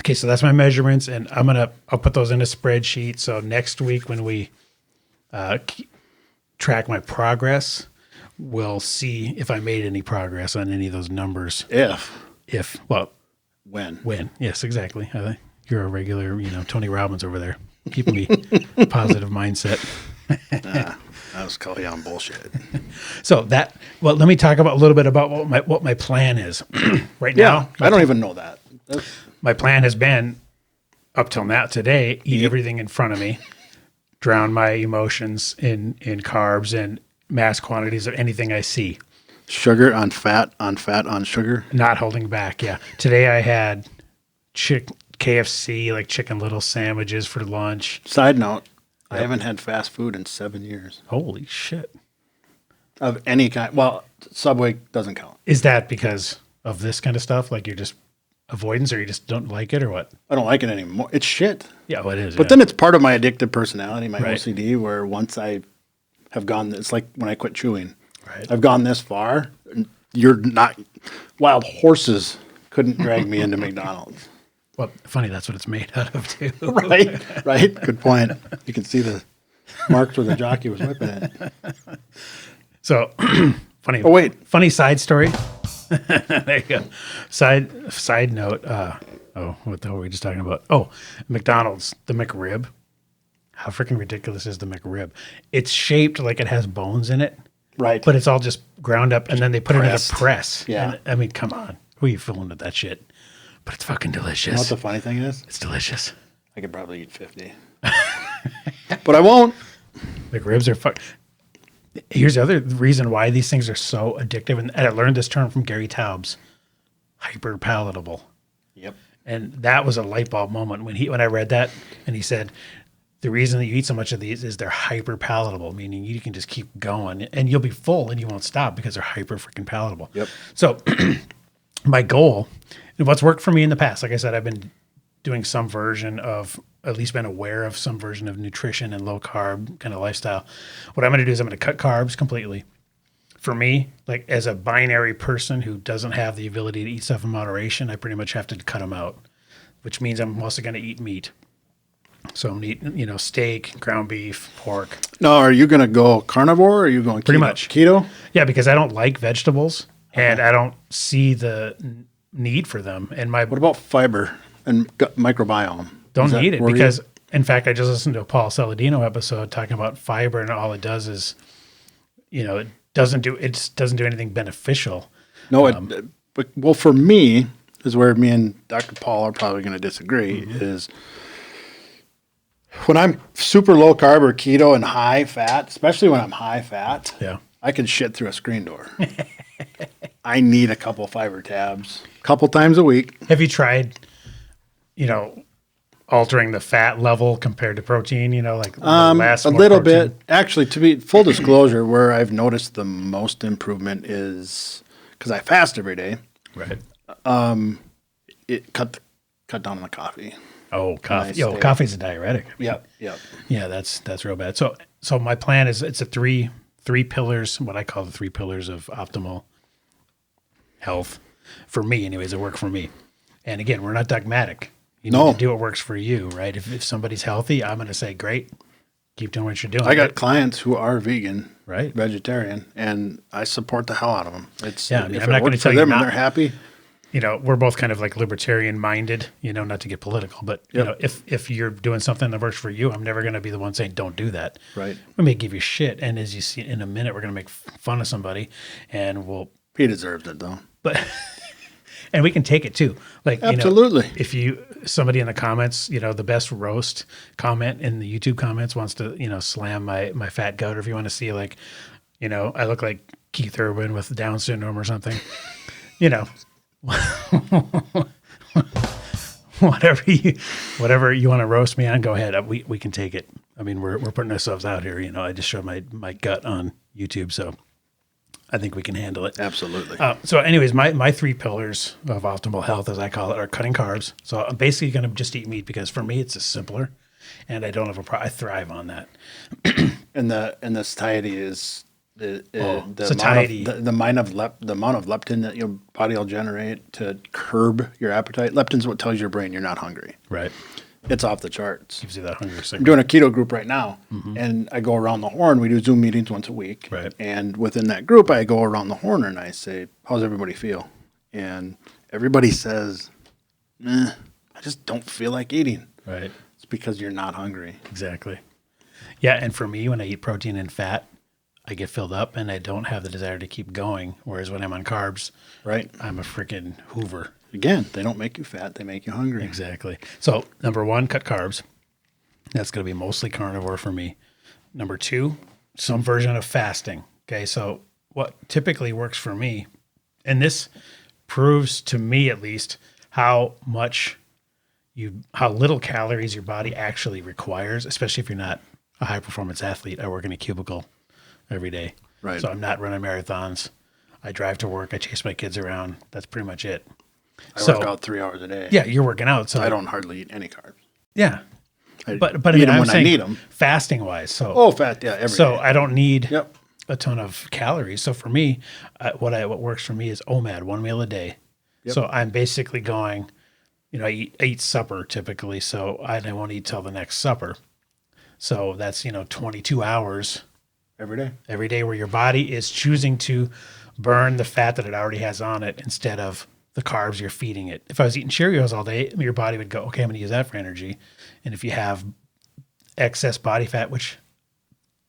okay, so that's my measurements, and I'll put those in a spreadsheet. So next week when we track my progress, we'll see if I made any progress on any of those numbers. When. Yes, exactly. You're a regular, Tony Robbins over there, keeping me positive mindset. I was calling you on bullshit. So let me talk a little bit about what my plan is right now. I don't even know that. My plan has been up till now today, eat everything in front of me, drown my emotions in carbs and mass quantities of anything I see. Sugar on fat on sugar. Not holding back. Yeah. Today I had KFC, like Chicken Little sandwiches for lunch. Side note, I haven't had fast food in 7 years. Holy shit. Of any kind. Well, Subway doesn't count. Is that because of this kind of stuff? Like you're just avoidance, or you just don't like it, or what? I don't like it anymore. It's shit. Yeah, well, it is. But then it's part of my addictive personality, my Right. OCD, where once I have gone, it's like when I quit chewing. Right. I've gone this far. And you're not, wild horses couldn't drag me into McDonald's. Well, funny, that's what it's made out of too. Right. Good point. You can see the marks where the jockey was whipping it. So funny. Oh, wait. Funny side story. There you go. Side note. What the hell were we just talking about? Oh, McDonald's, the McRib. How freaking ridiculous is the McRib? It's shaped like it has bones in it. Right. But it's all just ground up, and then they put Pressed. it in a press. Yeah. And, I mean, come on. Who are you fooling with that shit? But it's fucking delicious. You know what the funny thing is? It's delicious. I could probably eat 50. But I won't. McRibs are fuck. Here's the other reason why these things are so addictive, and I learned this term from Gary Taubes: hyper palatable. Yep. And that was a light bulb moment when I read that, and he said, the reason that you eat so much of these is they're hyper palatable, meaning you can just keep going and you'll be full and you won't stop because they're hyper freaking palatable. Yep. So my goal, and what's worked for me in the past, like I said, I've been doing some version of, at least been aware of some version of nutrition and low carb kind of lifestyle. What I'm going to do is I'm going to cut carbs completely. For me, like as a binary person who doesn't have the ability to eat stuff in moderation, I pretty much have to cut them out, which means I'm also going to eat meat. So I'm going to eat, steak, ground beef, pork. No, are you going to go carnivore or are you going keto? Pretty much. Keto? Yeah, because I don't like vegetables and I don't see the need for them. And What about fiber and gut microbiome? don't Is that need it where because, in fact, I just listened to a Paul Saladino episode talking about fiber, and all it does is, it doesn't do anything beneficial. No, well, for me, is where me and Dr. Paul are probably going to disagree, is when I'm super low carb or keto and high fat, especially when I'm high fat, Yeah. I can shit through a screen door. I need a couple fiber tabs a couple times a week. Have you tried, altering the fat level compared to protein? Like less, A more little protein? bit. Actually, to be full disclosure, where I've noticed the most improvement is because I fast every day. Right. It cut down on the coffee. Oh, coffee. Nice Yo, day. coffee's a diuretic. Yep. Yeah, that's real bad. So my plan is it's a three pillars, what I call the 3 pillars of optimal health. For me, anyways, it worked for me. And again, we're not dogmatic. You need to do what works for you, right? If somebody's healthy, I'm going to say, great, keep doing what you're doing. I got clients who are vegan, Right. vegetarian, and I support the hell out of them. Yeah, I mean, if I'm it not gonna works tell for you them and not- they're happy. We're both kind of like libertarian minded, not to get political, but if you're doing something that works for you, I'm never going to be the one saying, don't do that. Right. We may give you shit. And as you see in a minute, we're going to make fun of somebody and He deserves it though. and we can take it too. Like, Absolutely. if somebody in the comments, the best roast comment in the YouTube comments wants to, slam my fat gut, or if you want to see like, I look like Keith Urban with Down syndrome or something, whatever you want to roast me on, go ahead. We can take it. I mean, we're putting ourselves out here. I just showed my gut on YouTube, so I think we can handle it. Absolutely. So anyways, my 3 pillars of optimal health, as I call it, are cutting carbs. So I'm basically going to just eat meat because for me, it's just simpler and I don't have I thrive on that. And the satiety is the satiety. amount of leptin that your body will generate to curb your appetite. Leptin's what tells your brain you're not hungry. Right. It's off the charts. Gives you that hunger I'm signal. doing a keto group right now, and I go around the horn. We do Zoom meetings once a week. Right. And within that group, I go around the horn and I say, how's everybody feel? And everybody says, I just don't feel like eating. Right. It's because you're not hungry. Exactly. Yeah, and for me, when I eat protein and fat, I get filled up and I don't have the desire to keep going. Whereas when I'm on carbs, Right. I'm a freaking Hoover. Again, they don't make you fat. They make you hungry. Exactly. So number 1, cut carbs. That's going to be mostly carnivore for me. Number 2, some version of fasting. Okay. So what typically works for me, and this proves to me at least how little calories your body actually requires, especially if you're not a high performance athlete. I work in a cubicle every day. Right. So I'm not running marathons. I drive to work. I chase my kids around. That's pretty much it. I work out 3 hours a day. Yeah, you're working out. So I don't hardly eat any carbs. Yeah. I But eat them I'm when I saying need them. fasting wise. So Oh, fat. Yeah, every so day. I don't need Yep. a ton of calories. So for me, what works for me is OMAD, 1 meal a day. Yep. So I'm basically going, I eat supper typically. So I won't eat till the next supper. So that's 22 hours Every day. where your body is choosing to burn the fat that it already has on it instead of the carbs you're feeding it. If I was eating Cheerios all day, your body would go, okay, I'm going to use that for energy. And if you have excess body fat, which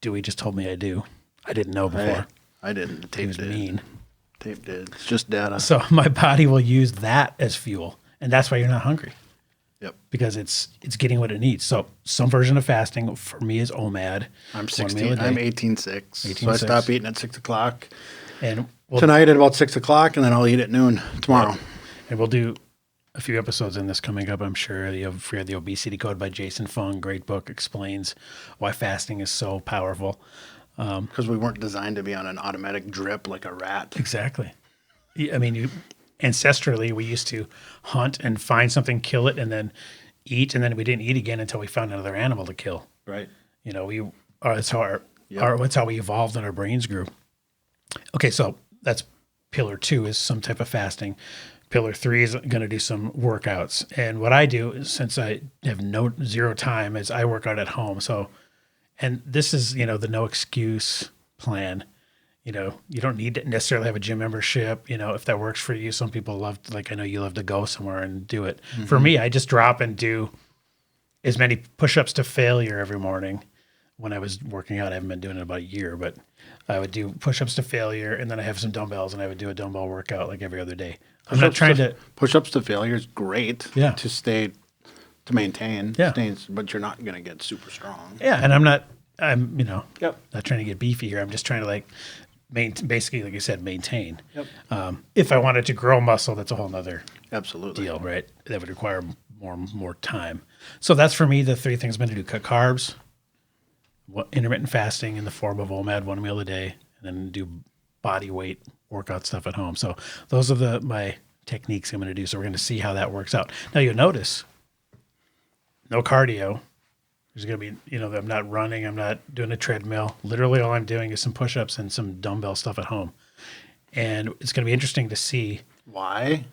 Duey just told me I do, I didn't know before. I didn't. The He tape was did. mean. Tape did. It's just data. So my body will use that as fuel. And that's why you're not hungry, Yep. because it's getting what it needs. So some version of fasting for me is OMAD. I'm 1 meal a 16. day. I'm 18.6. So I 18.6. stop eating at 6 o'clock. And Tonight at about 6 o'clock, and then I'll eat at noon tomorrow. And we'll do a few episodes in this coming up, I'm sure. The Fear the Obesity Code by Jason Fung, great book, explains why fasting is so powerful. Because we weren't designed to be on an automatic drip like a rat. Exactly. I mean, ancestrally, we used to hunt and find something, kill it, and then eat, and then we didn't eat again until we found another animal to kill. Right. That's how that's how we evolved and our brains grew. Okay, so that's pillar 2 is some type of fasting. Pillar 3 is going to do some workouts. And what I do is, since I have zero time, is I work out at home. So, and this is, the no excuse plan. You don't need to necessarily have a gym membership. If that works for you, some people love, like I know you love to go somewhere and do it. Mm-hmm. For me, I just drop and do as many push-ups to failure every morning. When I was working out, I haven't been doing it about a year, but I would do push-ups to failure, and then I have some dumbbells, and I would do a dumbbell workout like every other day. I'm not trying to push-ups to failure is great. Yeah. To maintain. Yeah. But you're not going to get super strong. Yeah, and I'm not Yep. not trying to get beefy here. I'm just trying to basically, like I said, maintain. Yep. If I wanted to grow muscle, that's a whole nother Absolutely. deal, right? That would require more time. So that's for me the 3 things I'm going to do: cut carbs, intermittent fasting in the form of OMAD, 1 meal a day, and then do body weight workout stuff at home. So those are my techniques I'm going to do. So we're going to see how that works out. Now you'll notice no cardio. There's going to be, I'm not running. I'm not doing a treadmill. Literally all I'm doing is some push-ups and some dumbbell stuff at home. And it's going to be interesting to see. Why?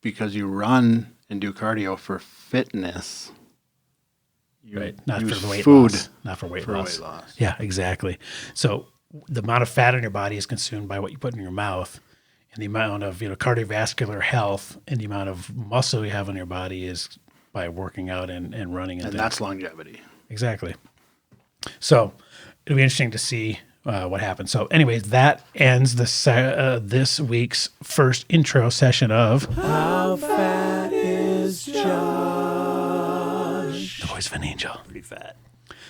Because you run and do cardio for fitness. Right. Not for use the weight food loss. Not for weight for loss. weight loss. Yeah, exactly. So the amount of fat in your body is consumed by what you put in your mouth, and the amount of cardiovascular health and the amount of muscle you have in your body is by working out and running. And that's longevity. Exactly. So it'll be interesting to see what happens. So anyways, that ends this week's first intro session of How Fat is Josh? The voice of an angel. Pretty fat.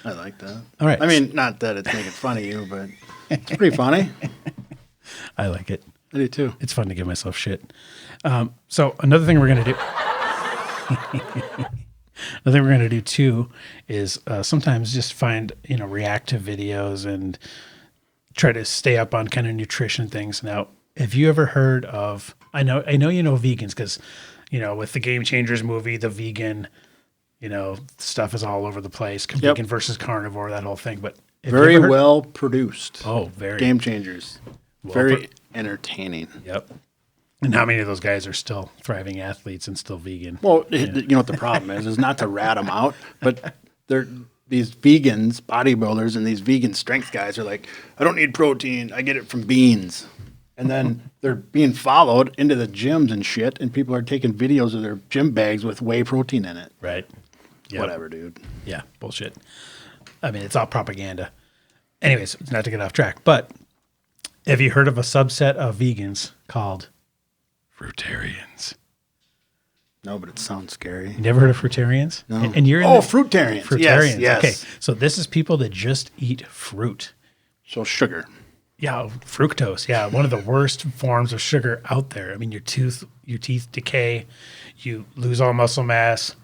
I like that. All right. I mean, not that it's making fun of you, but it's pretty funny. I like it. I do too. It's fun to give myself shit. So another thing we're going to do. I think we're going to do too is sometimes just find, reactive videos and try to stay up on kind of nutrition things. Now, have you ever heard of, I know vegans because, with the Game Changers movie, the vegan, stuff is all over the place. Vegan versus carnivore, that whole thing. But very well produced. Oh, very. Game Changers. Very entertaining. Yep. And how many of those guys are still thriving athletes and still vegan? Well, you know what the problem is not to rat them out, but these vegans, bodybuilders, and these vegan strength guys are like, I don't need protein. I get it from beans. And then they're being followed into the gyms and shit, and people are taking videos of their gym bags with whey protein in it. Right. Yep. Whatever, dude. Yeah, bullshit. I mean, it's all propaganda. Anyways, not to get off track, but have you heard of a subset of vegans called fruitarians? No, but it sounds scary. You never heard of fruitarians? No. And you're in fruitarians. Fruitarians. Yes. Okay. So this is people that just eat fruit. So sugar. Yeah, fructose. Yeah, one of the worst forms of sugar out there. I mean, your teeth decay, you lose all muscle mass,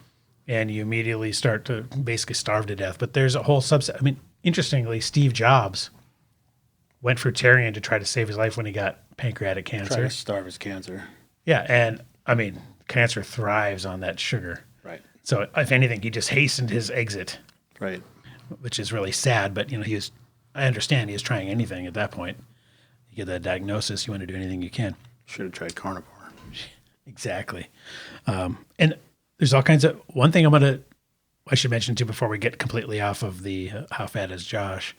and you immediately start to basically starve to death. But there's a whole subset. I mean, interestingly, Steve Jobs went fruitarian to try to save his life when he got pancreatic cancer. Try to starve his cancer. Yeah, and I mean, cancer thrives on that sugar. Right. So if anything, he just hastened his exit. Right. Which is really sad, but I understand he was trying anything at that point. You get that diagnosis, you want to do anything you can. Should have tried carnivore. Exactly. And there's all kinds of, one thing I should mention too, before we get completely off of the how fat is Josh.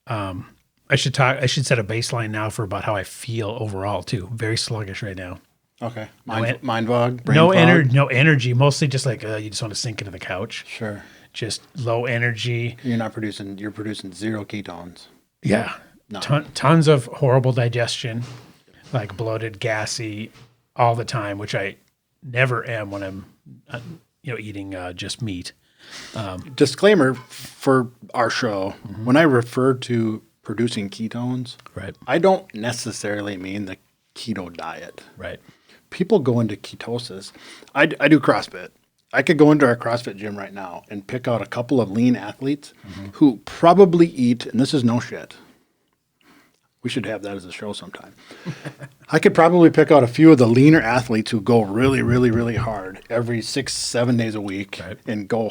I should set a baseline now for about how I feel overall too. Very sluggish right now. Okay. Mind fog, brain no fog? No energy, mostly just like you just want to sink into the couch. Sure. Just low energy. You're producing 0 ketones. Yeah. No. Tons of horrible digestion, like bloated, gassy all the time, which I never am when I'm, eating just meat. Disclaimer for our show, when I refer to producing ketones, Right. I don't necessarily mean the keto diet. Right. People go into ketosis. I do CrossFit. I could go into our CrossFit gym right now and pick out a couple of lean athletes who probably eat, and this is no shit. We should have that as a show sometime. I could probably pick out a few of the leaner athletes who go really, really, really hard every 6-7 days a week and go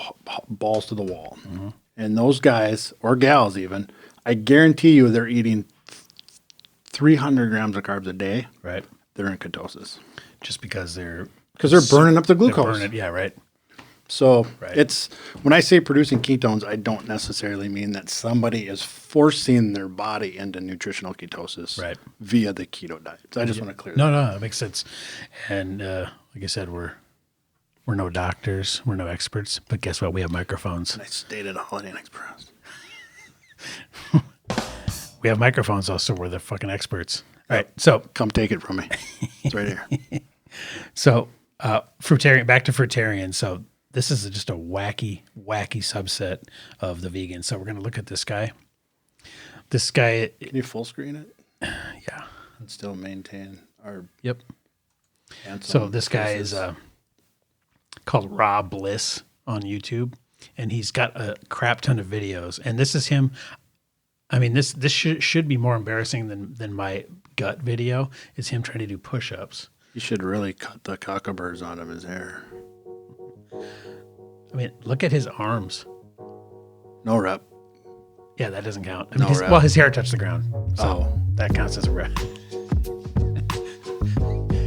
balls to the wall. And those guys, or gals even, I guarantee you they're eating 300 grams of carbs a day. Right. They're in ketosis. Just because they're burning up the glucose. Yeah, right. So it's, when I say producing ketones, I don't necessarily mean that somebody is forcing their body into nutritional ketosis via the keto diet. So I just want to clear that. No, that makes sense. And like I said, we're no doctors, we're no experts, but guess what? We have microphones. And I stayed at a Holiday Inn Express. We have microphones, though, so we're the fucking experts. All right, so come take it from me. It's right here. So fruitarian, back to fruitarian. So this is just a wacky subset of the vegans. So we're going to look at this guy. This guy. Can you full screen it? Yeah. And still maintain our. Yep. So this guy is called Raw Bliss on YouTube, and he's got a crap ton of videos. And this is him. I mean, this should be more embarrassing than my gut video. Is him trying to do push-ups. You should really cut the cockaburs out of his hair. I mean, look at his arms. No rep. Yeah, that doesn't count. I mean, his hair touched the ground. So that counts as a rep.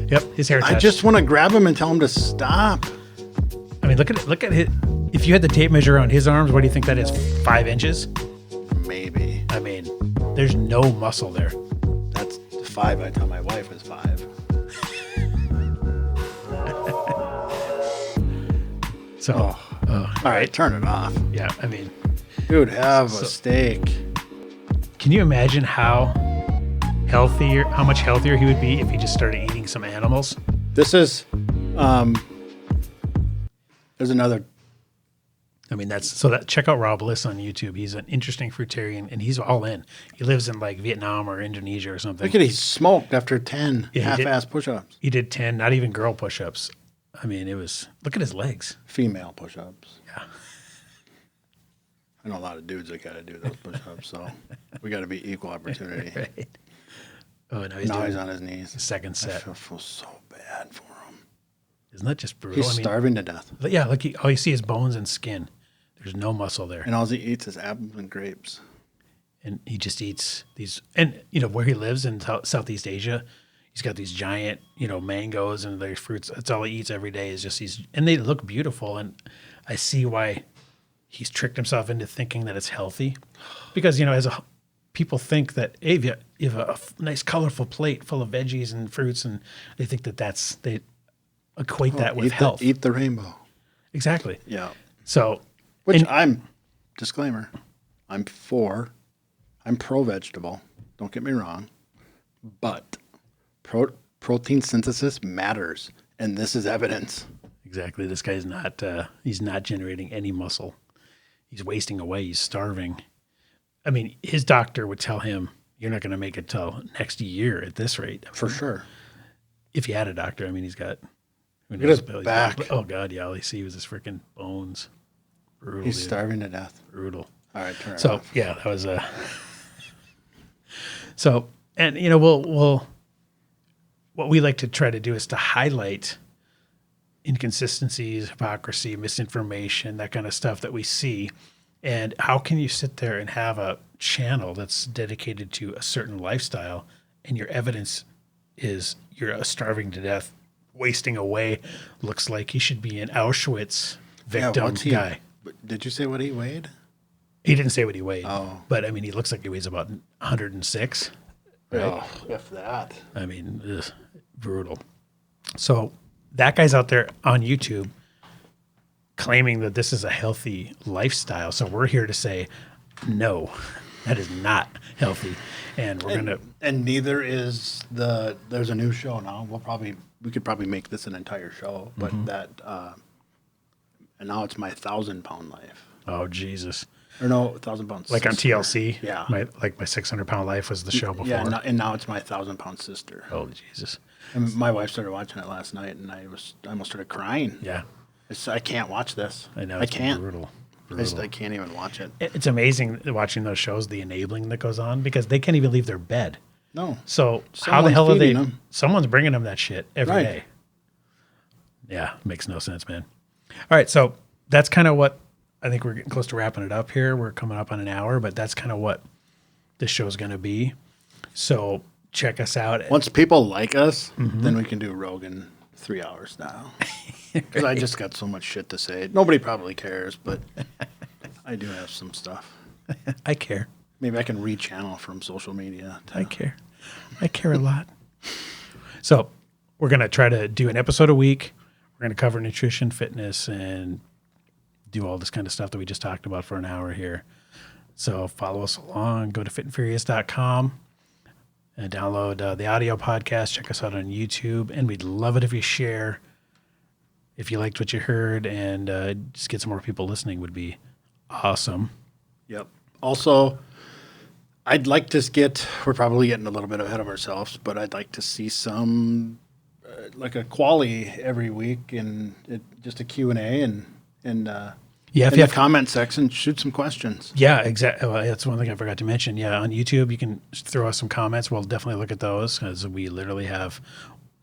Yep, his hair touched. I just want to grab him and tell him to stop. I mean, look at it. If you had the tape measure on his arms, what do you think that is? 5 inches? Maybe. I mean, there's no muscle there. That's 5. I tell my wife is 5. So, all right, turn it off. Yeah, I mean, dude, have a steak. Can you imagine how much healthier he would be if he just started eating some animals? This is, there's another. I mean, check out Raw Bliss on YouTube. He's an interesting fruitarian, and he's all in. He lives in like Vietnam or Indonesia or something. Look at, he smoked after 10 half-ass push-ups. He did 10, not even girl push-ups. I mean, look at his legs. Female push-ups. Yeah. I know a lot of dudes that got to do those push-ups, so we got to be equal opportunity. Right. Oh, no, Now he's on his knees. the second I set. feel so bad for him. Isn't that just brutal? He's starving to death. Yeah, like all you see is bones and skin. There's no muscle there. And all he eats is apples and grapes. And he just eats these, and where he lives in Southeast Asia, he's got these giant, mangoes and their fruits. That's all he eats every day is just these, and they look beautiful. And I see why he's tricked himself into thinking that it's healthy, because people think that hey, if you have a nice colorful plate full of veggies and fruits, and they think they equate that with health. Eat the rainbow. Exactly. Yeah. So, disclaimer, I'm pro vegetable. Don't get me wrong, but protein synthesis matters, and this is evidence. Exactly. This guy's not, he's not generating any muscle. He's wasting away. He's starving. I mean, his doctor would tell him, you're not going to make it till next year at this rate. For sure. If he had a doctor, I mean, he's got... Look at his back. Oh, God, yeah. All you see was his freaking bones. Brutal, He's starving to death. Brutal. All right, turn it So, off. yeah, that was... So, and, we'll... What we like to try to do is to highlight inconsistencies, hypocrisy, misinformation, that kind of stuff that we see. And how can you sit there and have a channel that's dedicated to a certain lifestyle and your evidence is you're starving to death, wasting away, looks like he should be an Auschwitz victim guy. Did you say what he weighed? He didn't say what he weighed. Oh. But, I mean, he looks like he weighs about 106. Right? Oh, if that. I mean, ugh, brutal. So that guy's out there on YouTube claiming that this is a healthy lifestyle. So we're here to say, no, that is not healthy. And we're going to... And neither is there's a new show now. We could probably make this an entire show, but and now it's my 1,000-pound life. Oh, Jesus. Or no, 1,000-pound sister. Like on TLC? Yeah. My 600-pound life was the show before. Yeah, and now it's my 1,000-pound sister. Oh, Jesus. And my wife started watching it last night, and I almost started crying. Yeah. I can't watch this. I know. I can't. Brutal. I can't even watch it. It's amazing watching those shows, the enabling that goes on, because they can't even leave their bed. No. So how the hell are they? Them. Someone's bringing them that shit every day. Yeah, makes no sense, man. All right, so that's kind of what I think we're getting close to wrapping it up here. We're coming up on an hour, but that's kind of what this show's going to be. So check us out. Once people like us, then we can do Rogan 3 hours now. Because I just got so much shit to say. Nobody probably cares, but I do have some stuff. I care. Maybe I can rechannel from social media. I care. I care a lot. So we're going to try to do an episode a week. We're going to cover nutrition, fitness, and do all this kind of stuff that we just talked about for an hour here. So follow us along. Go to fitandfurious.com and download the audio podcast. Check us out on YouTube. And we'd love it if you share. If you liked what you heard, and just get some more people listening would be awesome. Yep. Also, I'd like to we're probably getting a little bit ahead of ourselves, but I'd like to see some, like a quali every week and just a Q&A and in the comment section, shoot some questions. Yeah, exactly. Well, that's one thing I forgot to mention. Yeah, on YouTube, you can throw us some comments. We'll definitely look at those because we literally have...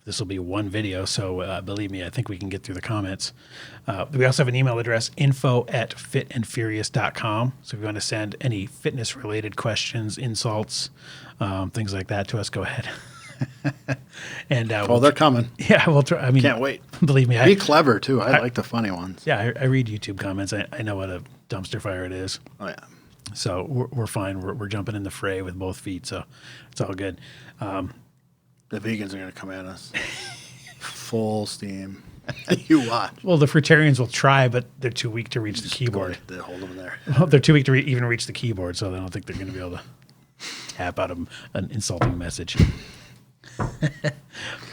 This will be one video, so believe me, I think we can get through the comments. We also have an email address, info@fitandfurious.com. So if you want to send any fitness-related questions, insults, things like that to us, go ahead. And they're coming. Yeah, we'll try. I mean, can't wait. Believe me. Be clever, too. I like the funny ones. Yeah, I read YouTube comments. I know what a dumpster fire it is. Oh, yeah. So we're fine. We're jumping in the fray with both feet, so it's all good. The vegans are going to come at us full steam. You watch. Well, the fruitarians will try, but they're too weak to reach the keyboard. They hold them there. Well, they're too weak to even reach the keyboard, so I don't think they're going to be able to tap out an insulting message.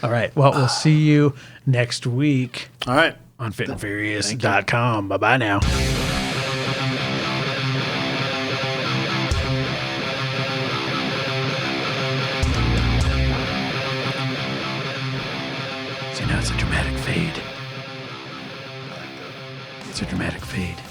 All right. Well, we'll see you next week. All right. On fitandfurious.com. Bye-bye now. See, now it's a dramatic fade. a dramatic fade.